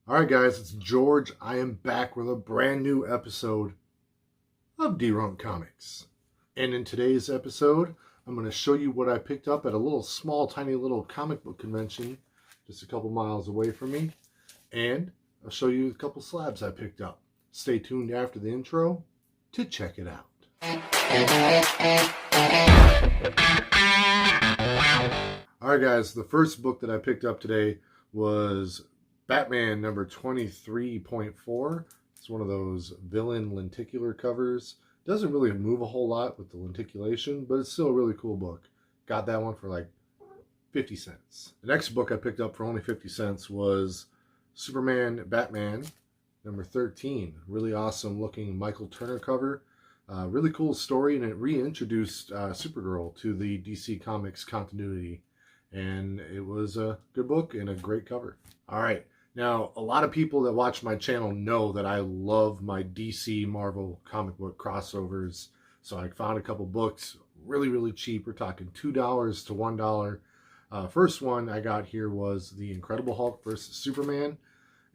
Alright guys, it's George. I am back with a brand new episode of D-Runk Comics. And in today's episode, I'm going to show you what I picked up at a little small, tiny little comic book convention just a couple miles away from me. And I'll show you a couple slabs I picked up. Stay tuned after the intro to check it out. Alright guys, the first book that I picked up today was Batman number 23.4. It's one of those villain lenticular covers. Doesn't really move a whole lot with the lenticulation, but it's still a really cool book. Got that one for like 50 cents. The next book I picked up for only 50 cents was Superman Batman number 13. Really awesome looking Michael Turner cover. Really cool story, and it reintroduced Supergirl to the DC Comics continuity. And it was a good book and a great cover. All right. Now, a lot of people that watch my channel know that I love my DC Marvel comic book crossovers. So I found a couple books really, really cheap. We're talking $2 to $1. First one I got here was The Incredible Hulk vs. Superman.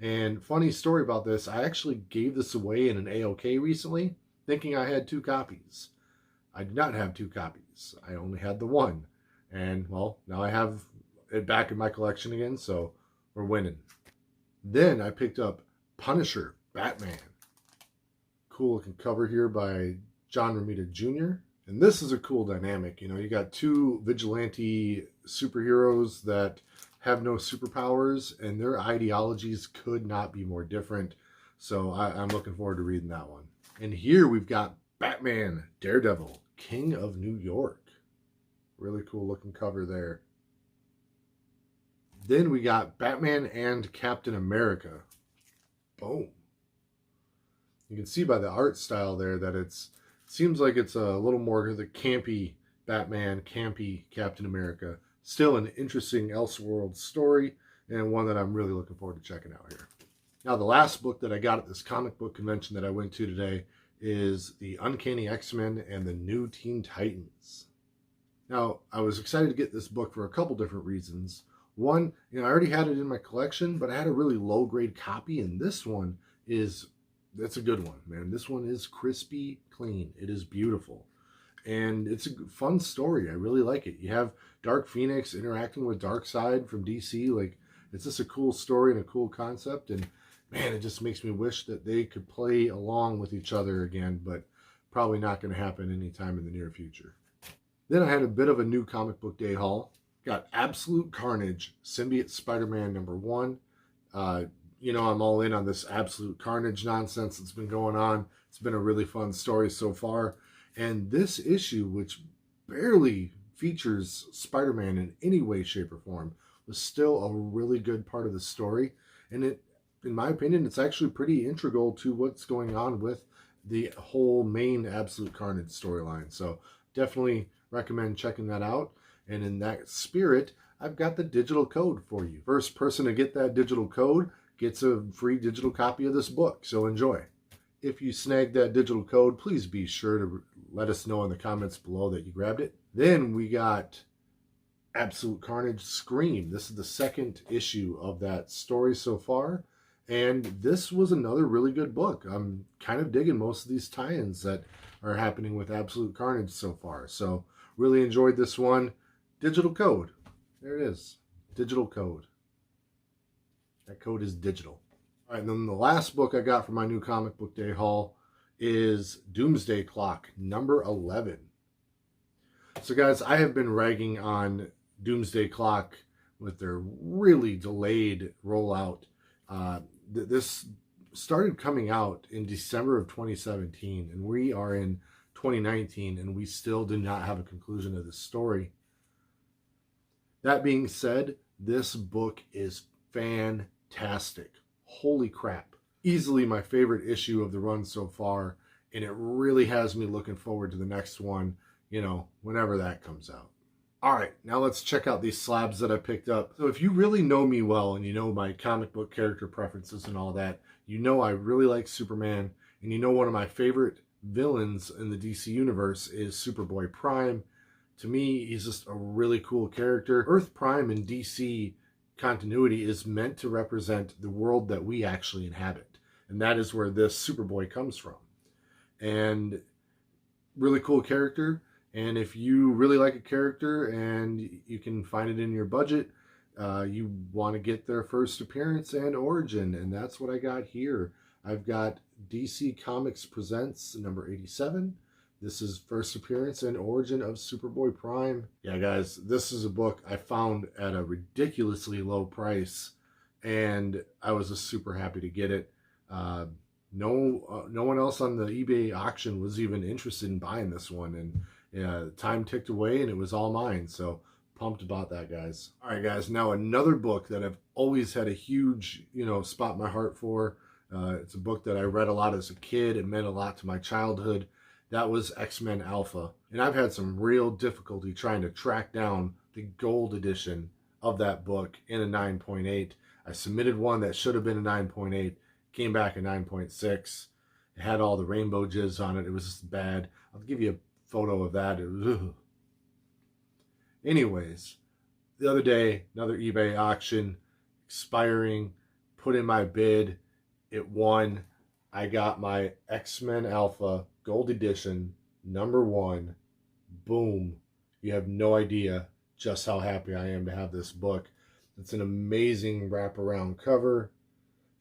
And funny story about this, I actually gave this away in an AOK recently, thinking I had 2 copies. I did not have 2 copies. I only had the one. And, well, now I have it back in my collection again, so we're winning. Then I picked up Punisher Batman. Cool looking cover here by John Romita Jr. And this is a cool dynamic. You know, you got 2 vigilante superheroes that have no superpowers, and their ideologies could not be more different. So I'm looking forward to reading that one. And here we've got Batman Daredevil, King of New York. Really cool looking cover there. Then we got Batman and Captain America. Boom. You can see by the art style there that it seems like it's a little more the campy Batman, campy Captain America. Still an interesting Elseworld story, and one that I'm really looking forward to checking out here. Now, the last book that I got at this comic book convention that I went to today is The Uncanny X-Men and the New Teen Titans. Now, I was excited to get this book for a couple different reasons. One, you know, I already had it in my collection, but I had a really low-grade copy, and this one that's a good one, man. This one is crispy clean. It is beautiful. And it's a fun story. I really like it. You have Dark Phoenix interacting with Darkseid from DC. Like, it's just a cool story and a cool concept, and man, it just makes me wish that they could play along with each other again, but probably not going to happen anytime in the near future. Then I had a bit of a new comic book day haul. Got Absolute Carnage, Symbiote Spider-Man number 1. You know, I'm all in on this Absolute Carnage nonsense that's been going on. It's been a really fun story so far. And this issue, which barely features Spider-Man in any way, shape, or form, was still a really good part of the story. And it, in my opinion, it's actually pretty integral to what's going on with the whole main Absolute Carnage storyline. So definitely recommend checking that out. And in that spirit, I've got the digital code for you. First person to get that digital code gets a free digital copy of this book. So enjoy. If you snagged that digital code, please be sure to let us know in the comments below that you grabbed it. Then we got Absolute Carnage Scream. This is the 2nd issue of that story so far. And this was another really good book. I'm kind of digging most of these tie-ins that are happening with Absolute Carnage so far. So really enjoyed this one. Digital code. There it is. Digital code. That code is digital. All right, and then the last book I got for my new comic book day haul is Doomsday Clock number 11. So guys, I have been ragging on Doomsday Clock with their really delayed rollout. This started coming out in December of 2017, and we are in 2019, and we still do not have a conclusion of this story. That being said, this book is fantastic. Holy crap. Easily my favorite issue of the run so far, and it really has me looking forward to the next one, you know, whenever that comes out. All right, now let's check out these slabs that I picked up. So if you really know me well and you know my comic book character preferences and all that, you know I really like Superman, and you know one of my favorite villains in the DC universe is Superboy Prime. To me, he's just a really cool character. Earth Prime in DC continuity is meant to represent the world that we actually inhabit. And that is where this Superboy comes from. And really cool character. And if you really like a character and you can find it in your budget, you want to get their first appearance and origin. And that's what I got here. I've got DC Comics Presents number 87. This is first appearance and origin of Superboy Prime. Yeah, guys, this is a book I found at a ridiculously low price, and I was just super happy to get it. No one else on the eBay auction was even interested in buying this one, and time ticked away, and it was all mine. So pumped about that, guys. All right, guys. Now another book that I've always had a huge, spot in my heart for. It's a book that I read a lot as a kid. It meant a lot to my childhood. That was X-Men Alpha. And I've had some real difficulty trying to track down the gold edition of that book in a 9.8. I submitted one that should have been a 9.8, came back a 9.6. It had all the rainbow jizz on it. It was just bad. I'll give you a photo of that. It was, ugh. Anyways, the other day, another eBay auction, expiring, put in my bid. It won. I got my X-Men Alpha Gold Edition, number 1. Boom. You have no idea just how happy I am to have this book. It's an amazing wraparound cover,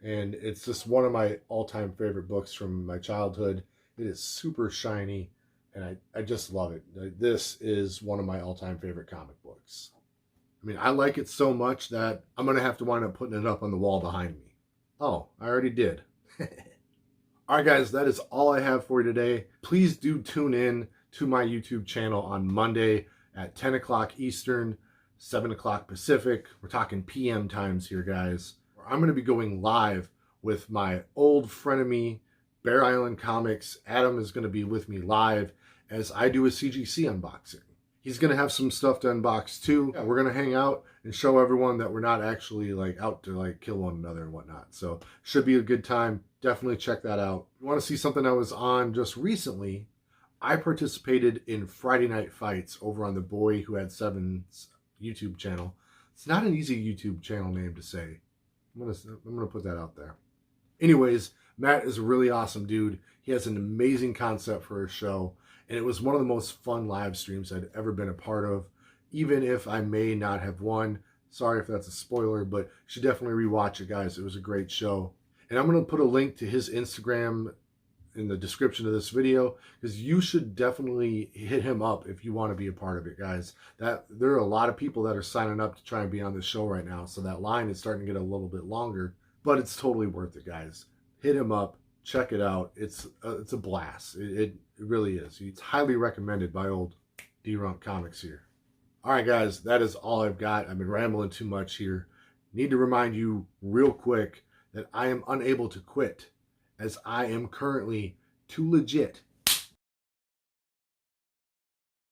and it's just one of my all-time favorite books from my childhood. It is super shiny, and I just love it. This is one of my all-time favorite comic books. I mean, I like it so much that I'm going to have to wind up putting it up on the wall behind me. Oh, I already did. All right, guys, that is all I have for you today. Please do tune in to my YouTube channel on Monday at 10 o'clock Eastern, 7 o'clock Pacific. We're talking PM times here, guys. I'm going to be going live with my old frenemy, Bear Island Comics. Adam is going to be with me live as I do a CGC unboxing. He's going to have some stuff to unbox too. Yeah, we're going to hang out and show everyone that we're not actually out to kill one another and whatnot. So should be a good time. Definitely check that out. If you want to see something I was on just recently, I participated in Friday Night Fights over on the Boy Who Had Seven's YouTube channel. It's not an easy YouTube channel name to say. I'm gonna put that out there. Anyways, Matt is a really awesome dude. He has an amazing concept for his show, and it was one of the most fun live streams I'd ever been a part of, even if I may not have won. Sorry if that's a spoiler, but you should definitely rewatch it, guys. It was a great show. And I'm going to put a link to his Instagram in the description of this video, because you should definitely hit him up if you want to be a part of it, guys. There are a lot of people that are signing up to try and be on this show right now, so that line is starting to get a little bit longer, but it's totally worth it, guys. Hit him up. Check it out. It's a blast. It really is. It's highly recommended by old D-Rump Comics here. All right, guys, that is all I've got. I've been rambling too much here. Need to remind you real quick that I am unable to quit, as I am currently too legit